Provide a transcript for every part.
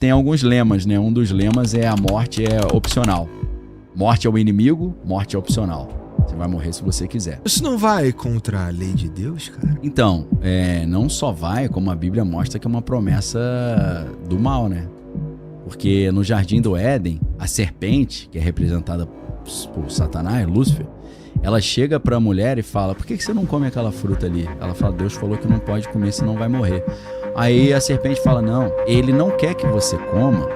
tem alguns lemas, né? Um dos lemas é a morte é opcional. Morte é o inimigo, morte é opcional. Você vai morrer se você quiser. Isso não vai contra a lei de Deus, cara? Então, não só vai, como a Bíblia mostra que é uma promessa do mal, né? Porque no Jardim do Éden, a serpente, que é representada por Satanás, Lúcifer, ela chega pra mulher e fala: por que você não come aquela fruta ali? Ela fala: Deus falou que não pode comer, senão vai morrer. Aí a serpente fala: não, ele não quer que você coma,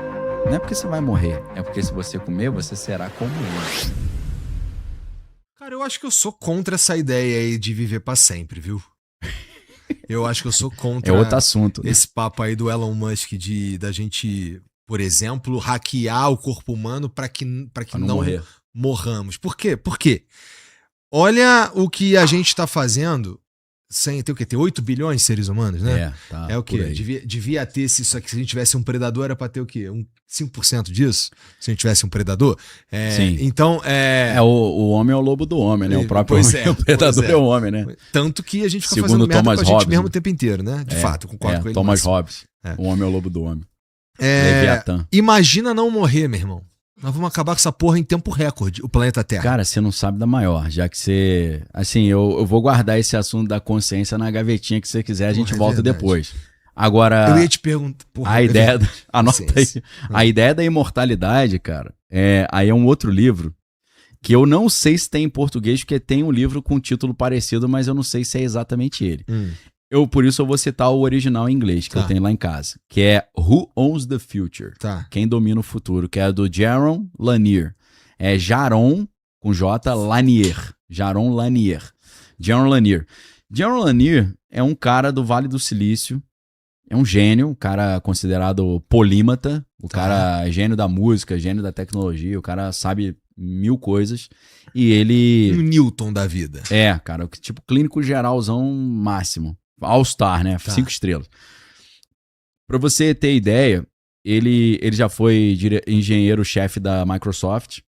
não é porque você vai morrer, é porque se você comer, você será como ele. Cara, eu acho que eu sou contra essa ideia aí de viver pra sempre, viu? Eu acho que eu sou contra É outro assunto, né? esse papo aí do Elon Musk da gente, por exemplo, hackear o corpo humano pra que não morramos. Por quê? Por quê? Olha o que a gente tá fazendo sem ter o quê? Ter 8 bilhões de seres humanos, né? Tá. É o quê? Devia ter, se a gente tivesse um predador, era pra ter o quê? 5% disso? Se a gente tivesse um predador? Sim. Então, o homem é o lobo do homem, né? O próprio homem, o predador é o homem, né? Tanto que a gente fica Segundo fazendo merda Thomas com a gente Hobbes, mesmo né? o tempo inteiro, né? De fato, eu concordo com ele. Thomas Hobbes. O homem é o lobo do homem. Leviatã. Imagina não morrer, meu irmão. Nós vamos acabar com essa porra em tempo recorde, o planeta Terra. Cara, você não sabe da maior, já que você... Assim, eu vou guardar esse assunto da consciência na gavetinha que você quiser, a gente volta depois. Agora... Eu ia te perguntar... Porra, a ideia... Anota aí. A ideia da imortalidade, cara, aí é um outro livro que eu não sei se tem em português, porque tem um livro com título parecido, mas eu não sei se é exatamente ele. Por isso eu vou citar o original em inglês, que eu tenho lá em casa, que é Who Owns the Future? Quem domina o futuro, que é do Jaron Lanier. É Jaron, com J, Lanier. Jaron Lanier. Jaron Lanier. Jaron Lanier é um cara do Vale do Silício, é um gênio, um cara considerado polímata, o cara é gênio da música, gênio da tecnologia, o cara sabe 1000 coisas. E ele... Um Newton da vida. Cara, tipo clínico geralzão máximo. All-Star, né? 5 estrelas. Pra você ter ideia, ele já foi engenheiro-chefe da Microsoft.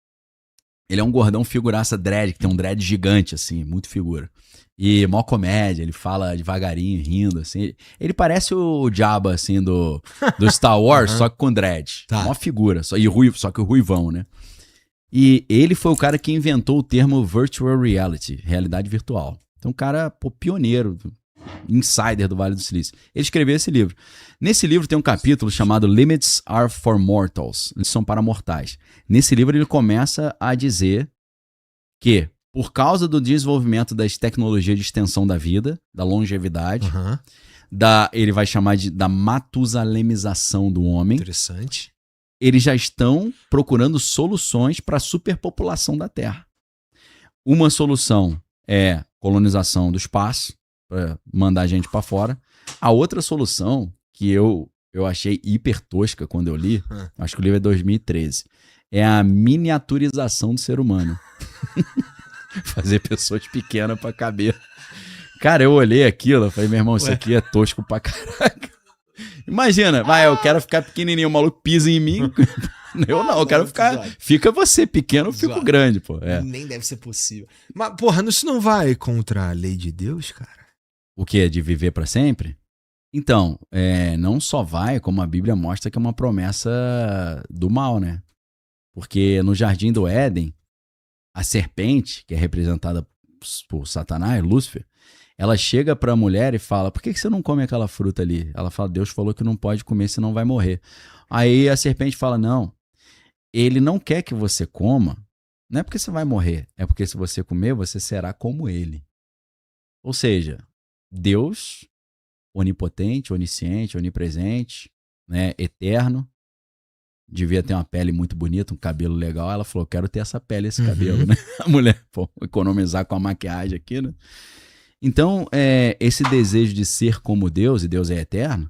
Ele é um gordão figuraça dread, que tem um dread gigante, assim, muito figura. E mó comédia, ele fala devagarinho, rindo, assim. Ele parece o Jabba, assim, do Star Wars, só que com dread. Mó figura, só que o ruivão, né? E ele foi o cara que inventou o termo Virtual Reality, realidade virtual. Então, um cara, pioneiro, insider do Vale do Silício. Ele escreveu esse livro. Nesse livro tem um capítulo chamado Limits Are for Mortals. Eles são para mortais. Nesse livro ele começa a dizer que, por causa do desenvolvimento das tecnologias de extensão da vida, da longevidade, ele vai chamar da matusalemização do homem. Interessante. Eles já estão procurando soluções para a superpopulação da Terra. Uma solução é colonização do espaço, para mandar a gente para fora. A outra solução, que eu achei hiper tosca quando eu li, acho que o livro é 2013, é a miniaturização do ser humano. Fazer pessoas pequenas para caber. Cara, eu olhei aquilo e falei: meu irmão, isso aqui é tosco pra caraca. Imagina, eu quero ficar pequenininho, o maluco pisa em mim. Eu não, eu quero ficar... Fica você pequeno, eu fico grande, pô. Nem deve ser possível. Mas, porra, isso não vai contra a lei de Deus, cara? O quê? De viver pra sempre? Então, não só vai, como a Bíblia mostra que é uma promessa do mal, né? Porque no Jardim do Éden, a serpente, que é representada por Satanás, Lúcifer, ela chega pra mulher e fala: por que você não come aquela fruta ali? Ela fala: Deus falou que não pode comer, senão vai morrer. Aí a serpente fala: não, ele não quer que você coma, não é porque você vai morrer, é porque se você comer, você será como ele. Ou seja, Deus, onipotente, onisciente, onipresente, né, eterno, devia ter uma pele muito bonita, um cabelo legal. Ela falou: quero ter essa pele, esse cabelo, né? A mulher, economizar com a maquiagem aqui, né? Então, esse desejo de ser como Deus, e Deus é eterno,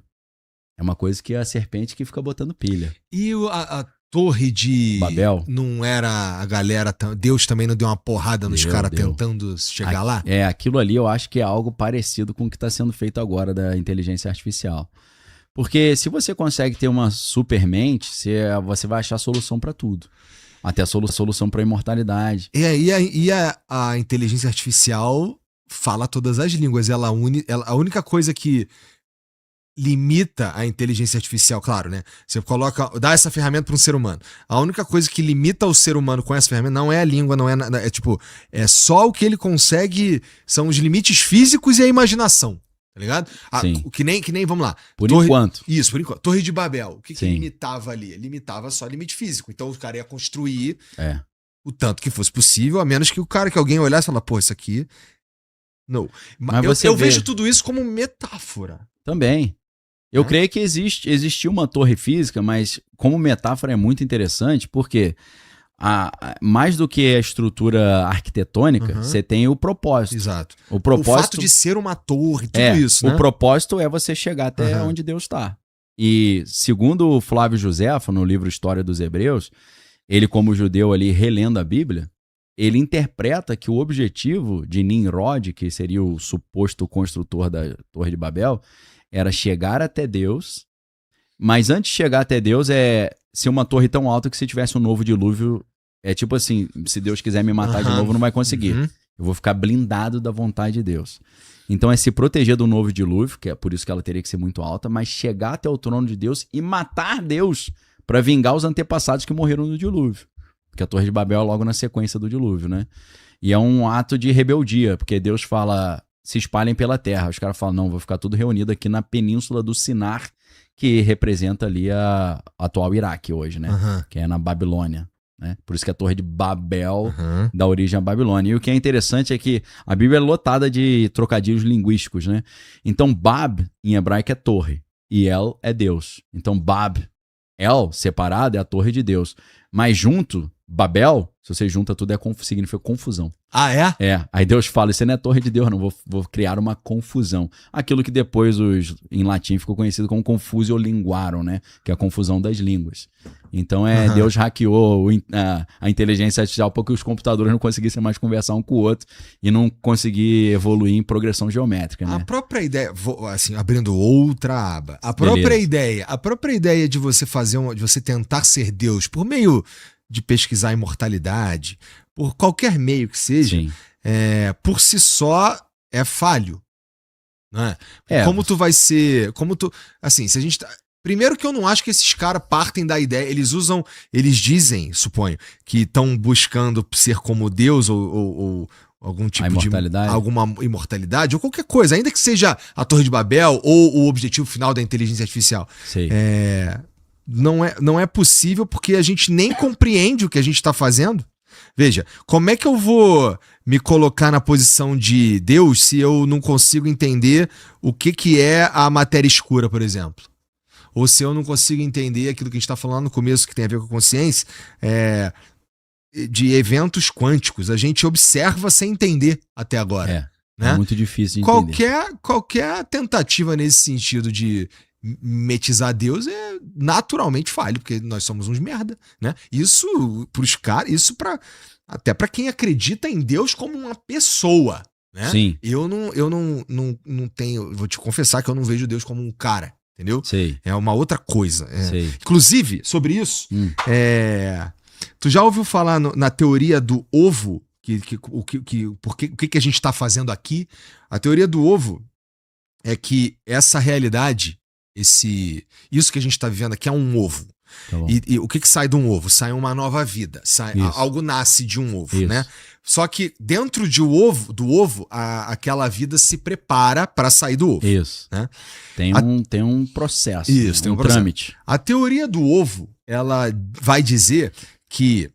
é uma coisa que a serpente que fica botando pilha. E a torre de Babel? Não era a galera... Deus também não deu uma porrada nos caras tentando chegar lá? Aquilo ali eu acho que é algo parecido com o que está sendo feito agora da inteligência artificial. Porque se você consegue ter uma supermente, você vai achar solução para tudo. Até a solução para a imortalidade. E a inteligência artificial fala todas as línguas. A única coisa que limita a inteligência artificial, claro, né? Você dá essa ferramenta para um ser humano. A única coisa que limita o ser humano com essa ferramenta não é a língua, não é nada, é só o que ele consegue, são os limites físicos e a imaginação, tá ligado? Que nem, vamos lá. Enquanto. Isso, por enquanto. Torre de Babel. O que limitava ali? Limitava só limite físico. Então o cara ia construir o tanto que fosse possível, a menos que alguém olhasse e falasse, pô, isso aqui... Não. Mas eu vejo tudo isso como metáfora. Também. Eu creio que existiu uma torre física, mas como metáfora é muito interessante, porque mais do que a estrutura arquitetônica, você tem o propósito. Exato. O fato de ser uma torre, tudo isso, né? O propósito é você chegar até onde Deus está. E segundo o Flávio Josefo, no livro História dos Hebreus, ele como judeu ali relendo a Bíblia, ele interpreta que o objetivo de Nimrod, que seria o suposto construtor da Torre de Babel, era chegar até Deus, mas antes de chegar até Deus é ser uma torre tão alta que se tivesse um novo dilúvio, é tipo assim, se Deus quiser me matar de novo, não vai conseguir. Eu vou ficar blindado da vontade de Deus. Então é se proteger do novo dilúvio, que é por isso que ela teria que ser muito alta, mas chegar até o trono de Deus e matar Deus para vingar os antepassados que morreram no dilúvio. Porque a Torre de Babel é logo na sequência do dilúvio, né? E é um ato de rebeldia, porque Deus fala... se espalhem pela terra. Os caras falam, não, vou ficar tudo reunido aqui na península do Sinar, que representa ali a atual Iraque hoje, né? Que é na Babilônia, né? Por isso que a Torre de Babel dá origem à Babilônia. E o que é interessante é que a Bíblia é lotada de trocadilhos linguísticos, né? Então, Bab, em hebraico, é torre. E El é Deus. Então, Bab, El, separado, é a torre de Deus. Mas junto, Babel, se você junta tudo, significa confusão. Ah, é? É. Aí Deus fala, isso não é torre de Deus, não. Vou criar uma confusão. Aquilo que depois, em latim, ficou conhecido como confusio linguarum, né? Que é a confusão das línguas. Então, Deus hackeou a inteligência artificial para que os computadores não conseguissem mais conversar um com o outro e não conseguir evoluir em progressão geométrica, né? A própria ideia, assim, abrindo outra aba, a própria ideia de você de você tentar ser Deus por meio de pesquisar a imortalidade, por qualquer meio que seja, por si só é falho. Não é? Como tu vai ser... Assim, se a gente... Primeiro que eu não acho que esses caras partem da ideia, eles dizem, suponho, que estão buscando ser como Deus ou algum tipo alguma imortalidade ou qualquer coisa, ainda que seja a Torre de Babel ou o objetivo final da inteligência artificial. Não é possível porque a gente nem compreende o que a gente está fazendo. Veja, como é que eu vou me colocar na posição de Deus se eu não consigo entender o que é a matéria escura, por exemplo? Ou se eu não consigo entender aquilo que a gente está falando no começo, que tem a ver com a consciência, de eventos quânticos. A gente observa sem entender até agora. Né? É muito difícil de entender. Qualquer tentativa nesse sentido de metizar Deus é naturalmente falho, porque nós somos uns merda, né? Isso pros caras, até para quem acredita em Deus como uma pessoa, né? Sim. Eu não tenho, vou te confessar que eu não vejo Deus como um cara, entendeu? Sei. É uma outra coisa. Sei. Inclusive, sobre isso, tu já ouviu falar na teoria do ovo? O que a gente está fazendo aqui? A teoria do ovo é que essa realidade, isso que a gente está vivendo aqui é um ovo. Tá bom. E o que sai de um ovo? Sai uma nova vida. Algo nasce de um ovo, né? Só que dentro do ovo, aquela vida se prepara para sair do ovo. Isso. Né? Tem um processo. Isso, tem um trâmite. A teoria do ovo, ela vai dizer que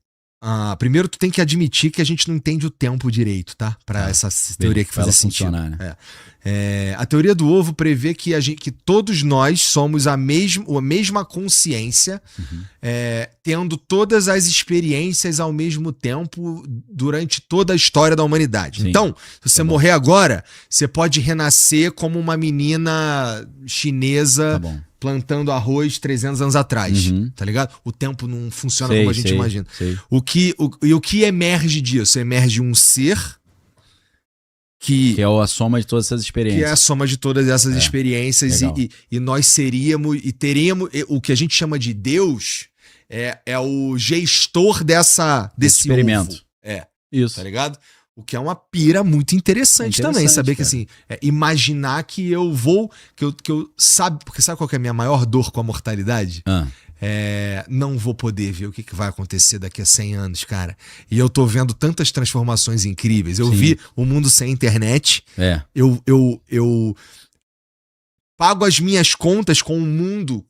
primeiro tu tem que admitir que a gente não entende o tempo direito, tá? Para essa teoria que faz sentido. Né? A teoria do ovo prevê que todos nós somos a mesma consciência, tendo todas as experiências ao mesmo tempo durante toda a história da humanidade. Sim. Então, se você morrer agora, você pode renascer como uma menina chinesa plantando arroz 300 anos atrás, tá ligado? O tempo não funciona como a gente imagina. O que emerge disso? Emerge um ser que é a soma de todas essas experiências. Que é a soma de todas essas experiências e nós seríamos e teríamos o que a gente chama de Deus é o gestor desse experimento. ovo. Isso. Tá ligado? O que é uma pira muito interessante também, saber que assim, imaginar que eu vou, que eu sabe, porque sabe qual que é a minha maior dor com a mortalidade? Não vou poder ver o que vai acontecer daqui a 100 anos, cara. E eu tô vendo tantas transformações incríveis. Eu vi o mundo sem internet. Eu pago as minhas contas com o mundo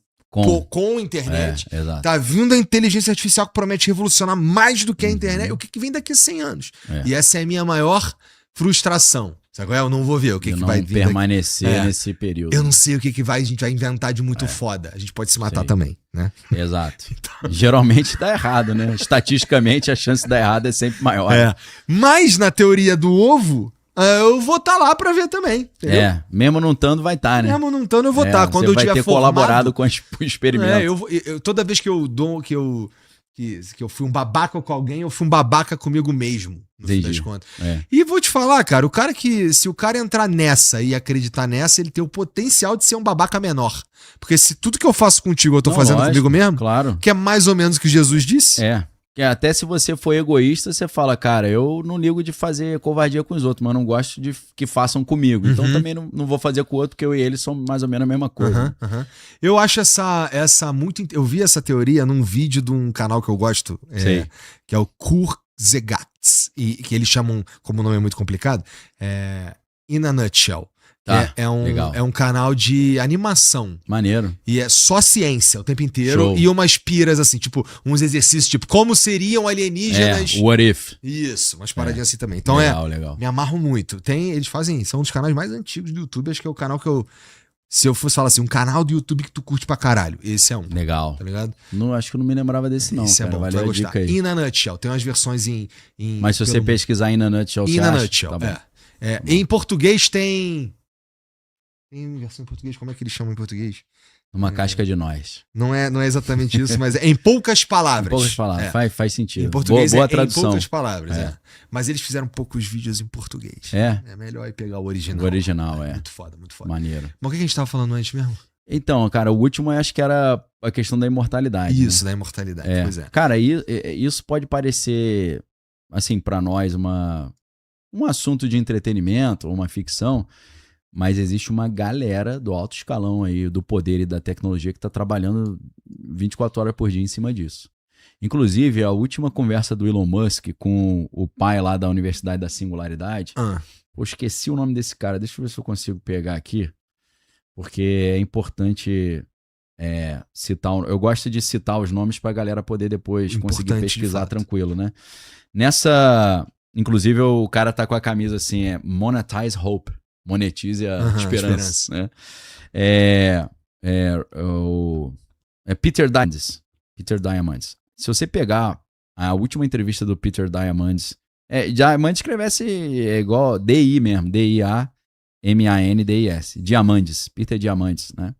com internet. Tá vindo a inteligência artificial que promete revolucionar mais do que a internet. O que vem daqui a 100 anos? E essa é a minha maior frustração. Sabe qual é? Eu não vou ver o que vai vir permanecer nesse período. Eu não sei o que a gente vai inventar de muito foda. A gente pode se matar também, né? Exato. Então... Geralmente dá errado, né? Estatisticamente a chance de dar errado é sempre maior. Mas na teoria do ovo, eu vou estar lá pra ver também. Entendeu? Mesmo não estando, vai estar, né? Mesmo não estando, eu vou estar. Quando eu tiver colaborado com o experimento. Toda vez que eu fui um babaca com alguém, eu fui um babaca comigo mesmo, no fim das contas. E vou te falar, cara, se o cara entrar nessa e acreditar nessa, ele tem o potencial de ser um babaca menor. Porque se tudo que eu faço contigo eu tô fazendo comigo mesmo, claro. Que é mais ou menos o que Jesus disse. Até se você for egoísta, você fala, cara, eu não ligo de fazer covardia com os outros, mas não gosto de que façam comigo. Então também não vou fazer com o outro, porque eu e ele são mais ou menos a mesma coisa. Eu acho essa muito... Eu vi essa teoria num vídeo de um canal que eu gosto, que é o Kurzgesagt, e que eles chamam, como o nome é muito complicado, In a Nutshell. É um canal de animação. Maneiro. E é só ciência o tempo inteiro. Show. E umas piras assim, tipo, uns exercícios, tipo, como seriam alienígenas. What if? Isso, umas paradinhas assim também. Então legal. Me amarro muito. Eles fazem, são um dos canais mais antigos do YouTube. Acho que é o canal que se eu fosse falar assim, um canal do YouTube que tu curte pra caralho, esse é um. Legal. Tá ligado? Acho que eu não me lembrava desse não, esse cara. É bom, valeu a gostar. Dica aí. In a Nutshell. Tem umas versões em Mas se você pesquisar In a Nutshell, In a Nutshell, tá em português tem versão em português, como é que eles chamam em português? Uma casca de nós. Não é exatamente isso, mas em poucas palavras. Em poucas palavras, faz sentido. Em português boa tradução. Em poucas palavras, Mas eles fizeram poucos vídeos em português. É melhor ir pegar o original. O original, Muito foda, muito foda. Maneiro. Mas o que a gente tava falando antes mesmo? Então, cara, o último eu acho que era a questão da imortalidade. Isso, da imortalidade, pois é. Cara, isso pode parecer, assim, pra nós, um assunto de entretenimento, uma ficção, mas existe uma galera do alto escalão aí, do poder e da tecnologia que está trabalhando 24 horas por dia em cima disso. Inclusive, a última conversa do Elon Musk com o pai lá da Universidade da Singularidade, eu esqueci o nome desse cara, deixa eu ver se eu consigo pegar aqui, porque é importante citar, eu gosto de citar os nomes para a galera poder depois conseguir pesquisar tranquilo, né? Inclusive o cara tá com a camisa assim, Monetize Hope. Monetize a esperança. Né? É Peter Diamandis. Se você pegar a última entrevista do Peter Diamandis, Diamandis escrevesse igual D-I mesmo, D-I-A-M-A-N-D-I-S, Diamandis, Peter Diamandis, né?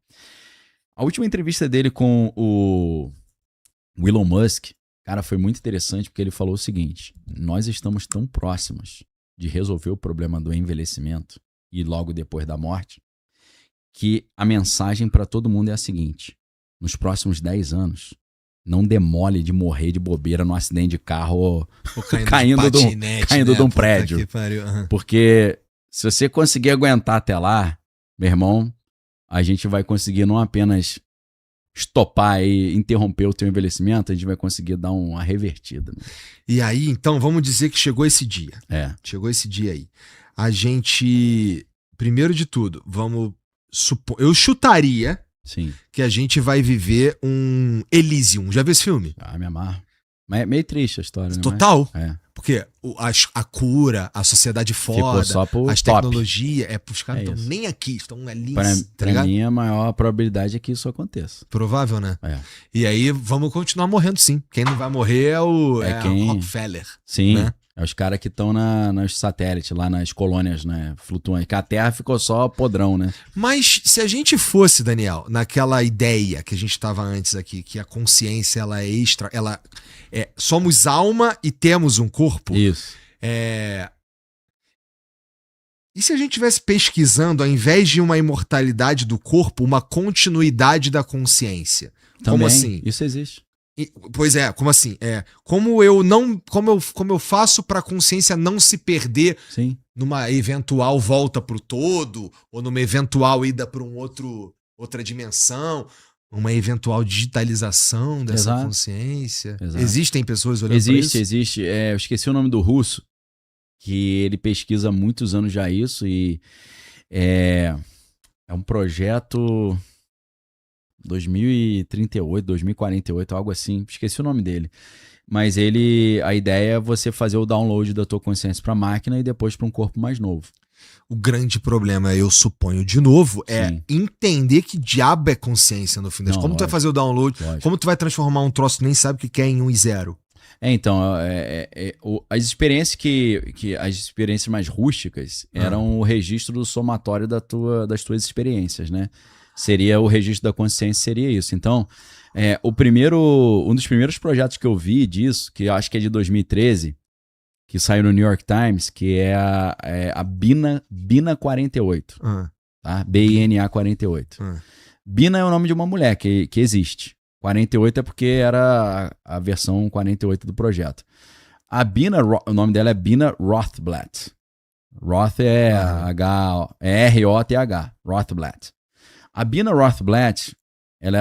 A última entrevista dele com o Elon Musk, cara, foi muito interessante porque ele falou o seguinte: nós estamos tão próximos de resolver o problema do envelhecimento e logo depois da morte, que a mensagem para todo mundo é a seguinte: nos próximos 10 anos, não demole de morrer de bobeira num acidente de carro ou caindo de um prédio. Porque se você conseguir aguentar até lá, meu irmão, a gente vai conseguir não apenas estopar e interromper o teu envelhecimento, a gente vai conseguir dar uma revertida. Né? E aí, então, vamos dizer que chegou esse dia. Chegou esse dia aí. A gente, primeiro de tudo, vamos supor, eu chutaria que a gente vai viver um Elysium. Já viu esse filme? Me amarro. Mas é meio triste a história, né? Total. Porque a cura, a sociedade foda, as tecnologias, os caras não estão nem aqui, estão ali. Pra mim, a maior probabilidade é que isso aconteça. Provável, né? E aí, vamos continuar morrendo, sim. Quem não vai morrer é o Rockefeller. Sim. Né? É os caras que estão nos satélites, lá nas colônias, né, flutuantes. Que a Terra ficou só podrão, né? Mas se a gente fosse, Daniel, naquela ideia que a gente estava antes aqui, que a consciência ela é extra, somos alma e temos um corpo. Isso. E se a gente estivesse pesquisando, ao invés de uma imortalidade do corpo, uma continuidade da consciência? Também, como assim? Isso existe. Pois é, como assim? Como eu faço para a consciência não se perder Sim. numa eventual volta pro todo ou numa eventual ida para outra dimensão, uma eventual digitalização dessa consciência. Exato. Existem pessoas olhando para isso? Existe. Eu esqueci o nome do russo, que ele pesquisa há muitos anos já isso e é um projeto 2038, 2048, algo assim. Esqueci o nome dele. Mas a ideia é você fazer o download da tua consciência para a máquina e depois para um corpo mais novo. O grande problema, eu suponho, de novo, entender que diabo é consciência no fim das contas. Como tu vai fazer o download? Lógico. Como tu vai transformar um troço que nem sabe o que é em 1 e 0? Então, as experiências as experiências mais rústicas eram o registro do somatório das tuas experiências, né? Seria o registro da consciência, seria isso. Então, um dos primeiros projetos que eu vi disso, que eu acho que é de 2013, que saiu no New York Times, que é a Bina 48, tá? BINA 48. Bina é o nome de uma mulher que existe. 48 é porque era a versão 48 do projeto. A Bina, o nome dela é Bina Rothblatt. Roth é R-O-T-H, Rothblatt. A Bina Rothblatt, ela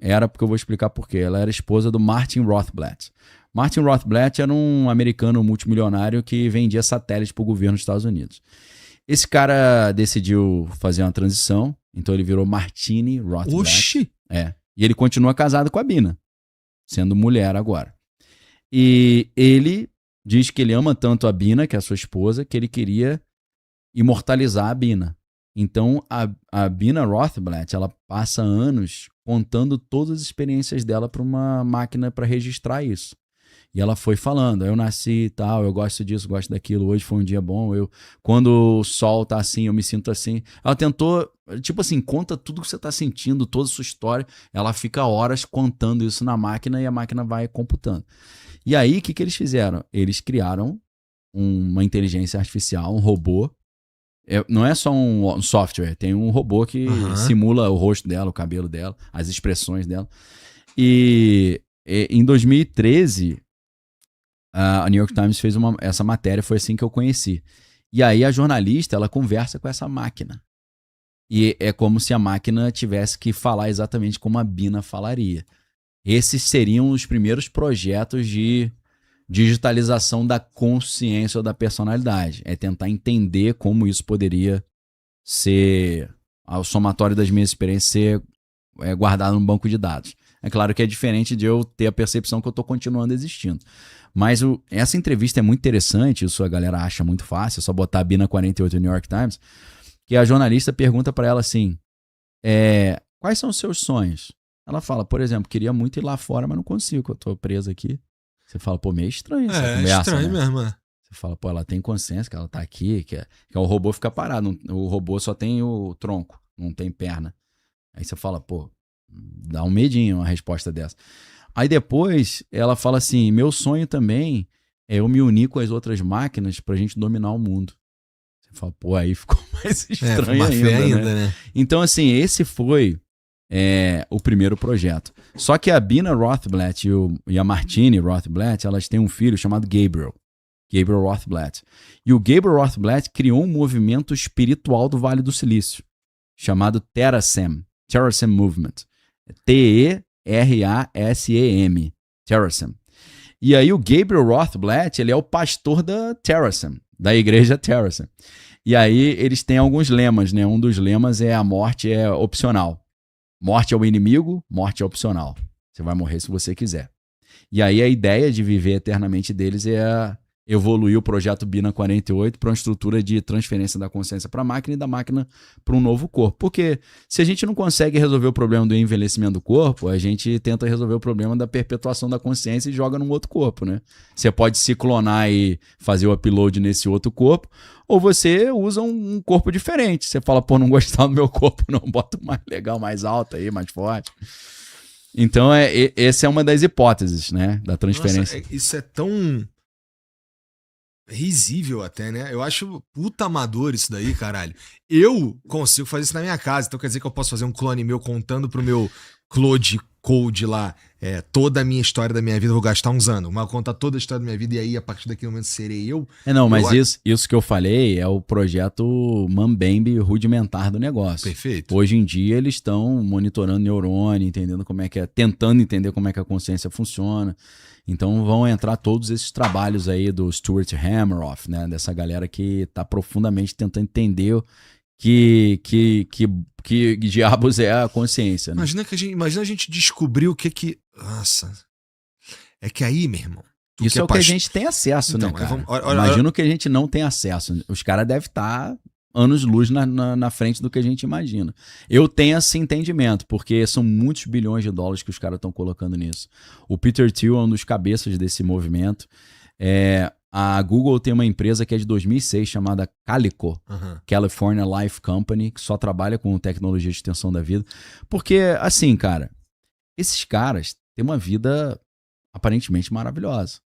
era porque eu vou explicar por quê. Ela era esposa do Martin Rothblatt. Martin Rothblatt era um americano multimilionário que vendia satélites para o governo dos Estados Unidos. Esse cara decidiu fazer uma transição, então ele virou Martini Rothblatt. Oxi! E ele continua casado com a Bina, sendo mulher agora. E ele diz que ele ama tanto a Bina, que é a sua esposa, que ele queria imortalizar a Bina. Então, a Bina Rothblatt, ela passa anos contando todas as experiências dela para uma máquina para registrar isso. E ela foi falando, eu nasci e tal, eu gosto disso, gosto daquilo, hoje foi um dia bom, quando o sol tá assim, eu me sinto assim. Ela tentou, tipo assim, conta tudo que você tá sentindo, toda a sua história, ela fica horas contando isso na máquina e a máquina vai computando. E aí, o que eles fizeram? Eles criaram uma inteligência artificial, um robô. Não é só um software, tem um robô que simula o rosto dela, o cabelo dela, as expressões dela. E em 2013, a New York Times fez essa matéria, foi assim que eu conheci. E aí a jornalista, ela conversa com essa máquina. E é como se a máquina tivesse que falar exatamente como a Bina falaria. Esses seriam os primeiros projetos de digitalização da consciência ou da personalidade. É tentar entender como isso poderia ser, ao somatório das minhas experiências, ser guardado num banco de dados. É claro que é diferente de eu ter a percepção que eu estou continuando existindo. Mas essa entrevista é muito interessante, isso a galera acha muito fácil, é só botar a Bina 48 no New York Times, que a jornalista pergunta para ela assim, quais são os seus sonhos? Ela fala, por exemplo, queria muito ir lá fora, mas não consigo, eu tô presa aqui. Você fala, pô, meio estranho essa conversa, É estranho, né? Mesmo. Você fala, pô, ela tem consciência que ela tá aqui, que o robô fica parado, o robô só tem o tronco, não tem perna. Aí você fala, pô, dá um medinho uma resposta dessa. Aí depois ela fala assim, meu sonho também é eu me unir com as outras máquinas pra gente dominar o mundo. Você fala, pô, aí ficou mais estranho ainda, né? Então assim, esse foi o primeiro projeto. Só que a Bina Rothblatt e a Martini Rothblatt, elas têm um filho chamado Gabriel Rothblatt. E o Gabriel Rothblatt criou um movimento espiritual do Vale do Silício, chamado Terasem Movement. T-E-R-A-S-E-M. Terasem. E aí o Gabriel Rothblatt, ele é o pastor da Terasem, da igreja Terasem. E aí eles têm alguns lemas, né? Um dos lemas é a morte é opcional. Morte é o inimigo, morte é opcional. Você vai morrer se você quiser. E aí a ideia de viver eternamente deles é evoluir o projeto Bina 48 para uma estrutura de transferência da consciência para a máquina e da máquina para um novo corpo. Porque se a gente não consegue resolver o problema do envelhecimento do corpo, a gente tenta resolver o problema da perpetuação da consciência e joga num outro corpo, né? Você pode se clonar e fazer o upload nesse outro corpo, ou você usa um corpo diferente. Você fala, pô, não gostar do meu corpo, não, bota mais legal, mais alto aí, mais forte. Então, essa é uma das hipóteses, né, da transferência. Nossa, isso é tão risível até, né? Eu acho puta amador isso daí, caralho. Eu consigo fazer isso na minha casa, então quer dizer que eu posso fazer um clone meu contando pro meu Claude Code lá toda a minha história da minha vida, eu vou gastar uns anos, mas vou contar toda a história da minha vida e aí, a partir daquele momento, serei eu. Não, mas isso que eu falei é o projeto Mambembe rudimentar do negócio. Perfeito. Hoje em dia, eles estão monitorando neurônio, entendendo como é que tentando entender como é que a consciência funciona. Então vão entrar todos esses trabalhos aí do Stuart Hameroff, né? Dessa galera que está profundamente tentando entender que diabos é a consciência. Né? Imagina a gente descobrir o que... Nossa. É que aí, meu irmão... Isso é o que a gente tem acesso, então, né, cara? Imagina o que a gente não tem acesso. Os caras devem estar anos-luz na frente do que a gente imagina. Eu tenho esse entendimento, porque são muitos bilhões de dólares que os caras estão colocando nisso. O Peter Thiel é um dos cabeças desse movimento. A Google tem uma empresa que é de 2006 chamada Calico, California Life Company, que só trabalha com tecnologia de extensão da vida. Porque, assim, cara, esses caras têm uma vida aparentemente maravilhosa.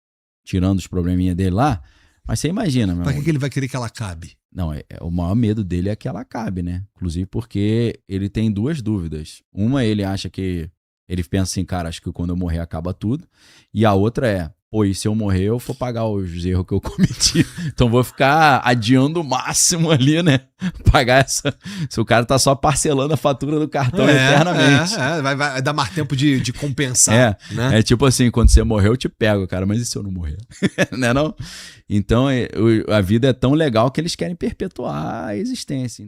Tirando os probleminhas dele lá, mas você imagina... Pra que ele vai querer que ela acabe? Não, o maior medo dele é que ela acabe, né? Inclusive porque ele tem duas dúvidas. Uma, ele acha que... Ele pensa assim, cara, acho que quando eu morrer acaba tudo. E a outra é... Pô, e se eu morrer, eu vou pagar os erros que eu cometi. Então vou ficar adiando o máximo ali, né? Pagar essa... Se o cara tá só parcelando a fatura do cartão eternamente. Vai dar mais tempo de compensar. Né? É tipo assim, quando você morrer, eu te pego, cara. Mas e se eu não morrer? Né, não? Então a vida é tão legal que eles querem perpetuar a existência.